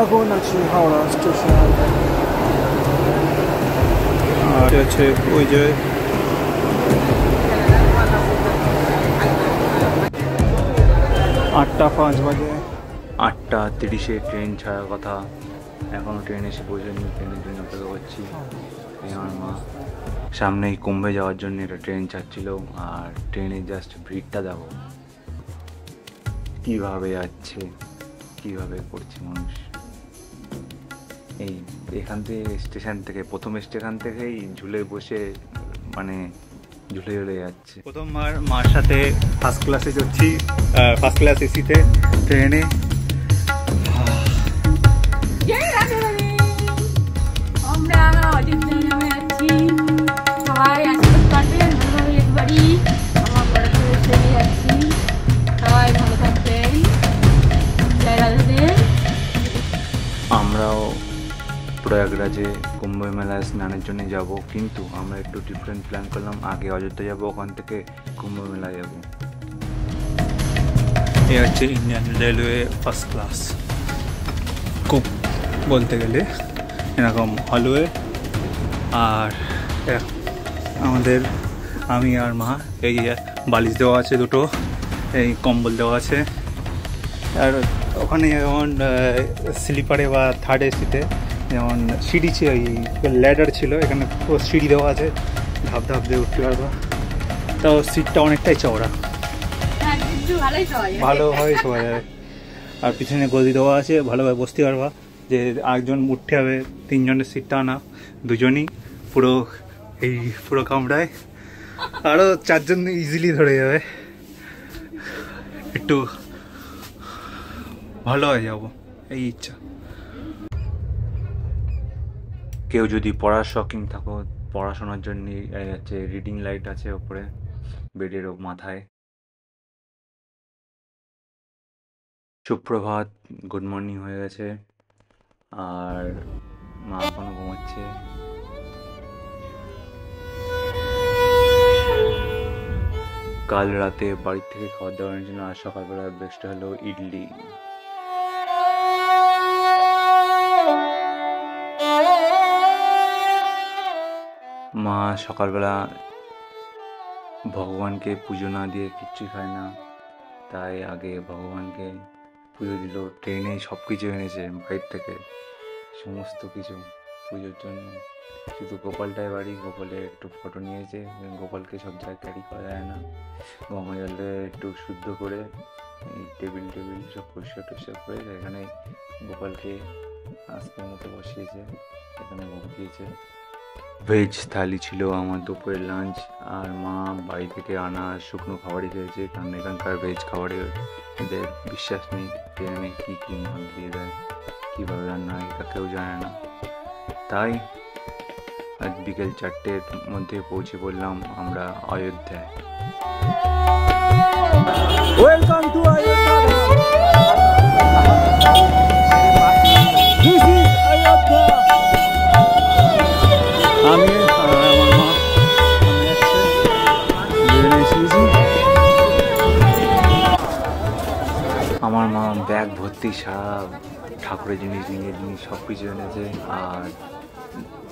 এখন আছি হাওড়া স্টেশন। আর আছে ওই যে 8:05 বাজে, 8:30-এ ট্রেন ছাড়ার কথা। এখনও ট্রেন এসে পৌঁছায়নি, ট্রেনের জন্য অপেক্ষা করছি। আমার মা সামনেই কুম্ভে যাওয়ার জন্য একটা ট্রেন ছাড়ছিল, আর ট্রেনে জাস্ট ভিড়টা দেখো কীভাবে যাচ্ছে, কীভাবে করছে মানুষ। এই এখান থেকে স্টেশন থেকে প্রথম স্টেশন থেকেই ঝুলে বসে মানে ঝুলে ঝুলে যাচ্ছে। প্রথমবার মার সাথে ফার্স্ট ক্লাসে চড়ছি, ফার্স্ট ক্লাস এসিতে ট্রেনে। আমরাও প্রয়াগরাজে কুম্ভ মেলায় স্নানের জন্য যাব, কিন্তু আমরা একটু ডিফারেন্ট প্ল্যান করলাম। আগে অযোধ্যা যাব, ওখান থেকে কুম্ভ মেলায় যাব। এ হচ্ছে ইন্ডিয়ান রেলওয়ে ফার্স্ট ক্লাস, খুব বলতে গেলে এরকম হলওয়ে। আর আমাদের আমি আর মা এই বালিশ দেওয়া আছে দুটো, এই কম্বল দেওয়া আছে। আর ওখানে যেমন স্লিপারে বা থার্ড এসিতে যেমন সিঁড়ি ছিল, ওই ল্যাডার ছিল, এখানে পুরো সিঁড়ি দেওয়া আছে, ধাপ ধাপ দিয়ে উঠতে পারবা। তাও সিটটা অনেকটাই চওড়া, ভালোভাবে শোয়া যাবে। আর পিছনে গদি দেওয়া আছে, ভালোভাবে বসতে পারবা। যে আরেকজন উঠতে হবে, তিনজনের সিটটা না, দুজনই পুরো এই পুরো কামড়ায়। আরও চারজন ইজিলি ধরে যাবে, একটু ভালো হয়ে যাব এই ইচ্ছা। কেউ যদি পড়ার শখিং থাকো, পড়াশোনার জন্য আছে রিডিং লাইট আছে ওপরে বেডের মাথায়। সুপ্রভাত, গুড মর্নিং হয়ে গেছে, আর মা এখনো ঘুমাচ্ছে। কাল রাতে বাড়ির থেকে খাবার দাবারের জন্য আর সকালবেলা ব্রেকফাস্ট হলো ইডলি। মা সকালবেলা ভগবানকে পুজো না দিয়ে কিচ্ছুই খায় না, তাই আগে ভগবানকে পুজো দিল। ট্রেনে সব কিছু এনেছে বাইর থেকে, সমস্ত কিছু পুজোর জন্য। শুধু গোপালটাই বাড়ি, গোপালের একটু ফটো নিয়েছে। গোপালকে সব জায়গায় ক্যারি করা যায় না, গঙ্গা জলে একটু শুদ্ধ করে টেবিল সব পরিষ্কার টরিষ্কার করে এখানে গোপালকে আজকের মতো বসিয়েছে, এখানে ভোগ দিয়েছে। ভেজ থালি ছিল আমার দুপুরের লাঞ্চ, আর মা বাড়ি থেকে আনা শুকনো খাবারই খেয়েছে, কারণ এখানকার ভেজ খাবারে এদের বিশ্বাস নেই। ট্রেনে কী কী মাল দিয়ে দেয়, কীভাবে রান্না হয় এটা কেউ জানে না। তাই আজ বিকেল 4টের মধ্যে পৌঁছে পড়লাম আমরা অযোধ্যায়। Welcome to Ayodhya. This is Ayodhya. আমি আমার মা আমার মা ব্যাগ ভর্তি সারা ঠাকুরের জিনিস সব কিছু এনেছে, আর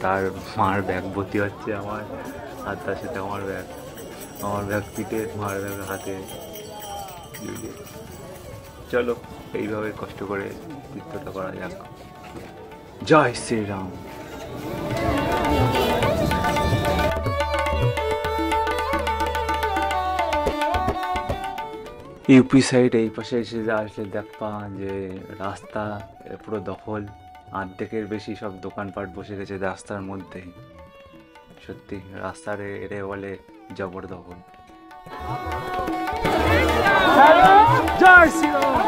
তার মার ব্যাগ ভর্তি হচ্ছে আমার, আর তার সাথে আমার ব্যাগ পিঠে, মার ব্যাগ হাতে। চলো এইভাবে কষ্ট করে তীর্থটা করা যাক। জয় শ্রীরাম। ইউপি সাইড এই পাশে এসে আসলে দেখবা যে রাস্তা পুরো দখল, অর্ধেকের বেশি সব দোকানপাট বসে গেছে রাস্তার মধ্যেই। সত্যি রাস্তার এরে বলে জবরদখল। জয় শ্রীরাম।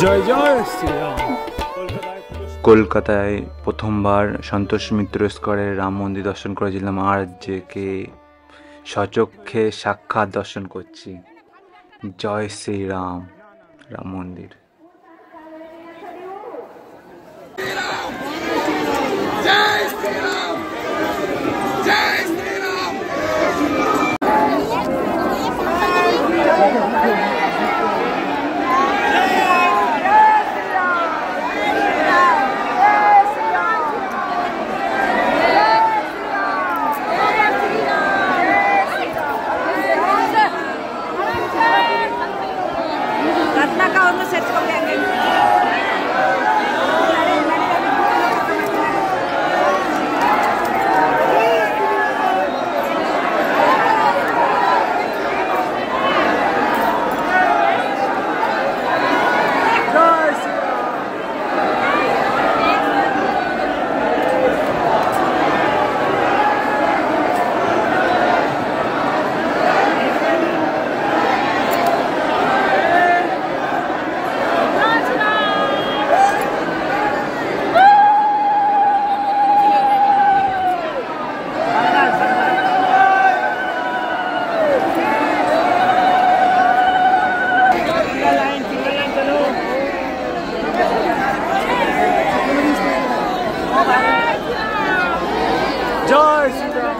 জয় জয় শ্রীরাম। কলকাতায় প্রথমবার সন্তোষ মিত্র স্কোয়ারে রাম মন্দির দর্শন করেছিলাম, আর যে কে সচক্ষে সাক্ষাৎ দর্শন করছি। জয় শ্রীরাম। রাম মন্দির। জয় শ্রীরাম। জয় জয় শ্রীরাম।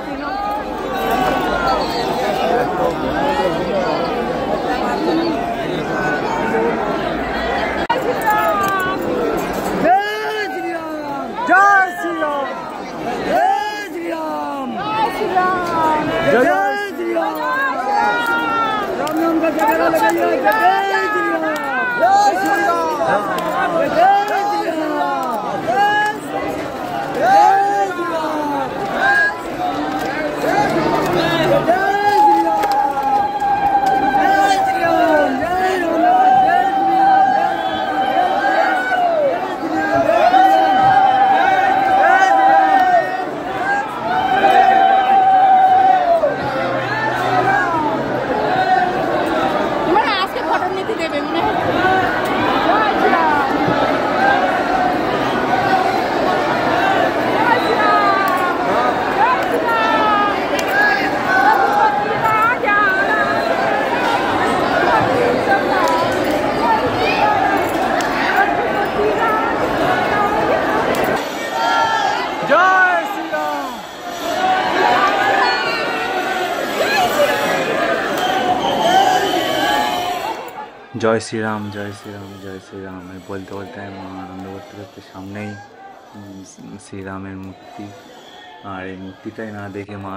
জয় শ্রীরাম, জয় শ্রীরাম, জয় শ্রীরাম বলতে বলতে মা আনন্দ করতে করতে সামনেই শ্রীরামের মূর্তি, আর এই মূর্তিটাই না দেখে মা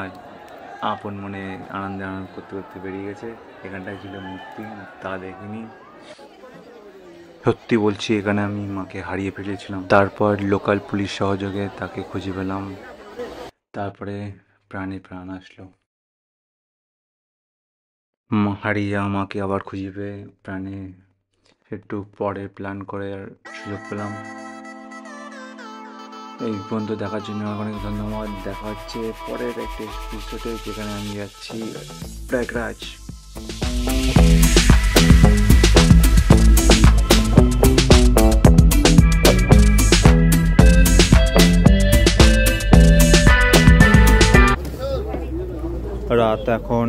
আপন মনে আনন্দ করতে করতে বেরিয়ে গেছে। এখানটায় ছিল মূর্তি, তা দেখিনি। সত্যি বলছি, এখানে আমি মাকে হারিয়ে ফেলেছিলাম। তারপর লোকাল পুলিশ সহযোগে তাকে খুঁজে পেলাম, তারপরে প্রাণে প্রাণ আসলো। হারিয়ে আমাকে আবার খুঁজে পেয়ে প্রাণে একটু পরে প্ল্যান করে সুযোগ পেলাম। এই পর্যন্ত দেখার জন্য অনেক ধন্যবাদ। দেখা হচ্ছে পরের একটা এপিসোডে, যেখানে আমি যাচ্ছি প্রয়াগরাজ। রাত এখন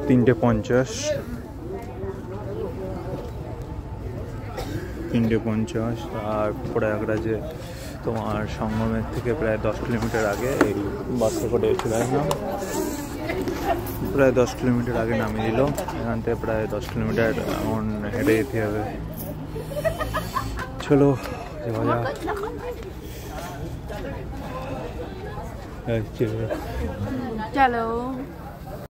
3:50। আর প্রয়াগরাজে তোমার সঙ্গমের থেকে প্রায় 10 কিলোমিটার আগে এই বাসে করে চলে আসলাম। প্রায় 10 কিলোমিটার আগে নামিয়ে দিল। এখান থেকে প্রায় 10 কিলোমিটার এখন হেঁটে যেতে হবে। চলো যাওয়া যাক। চলো।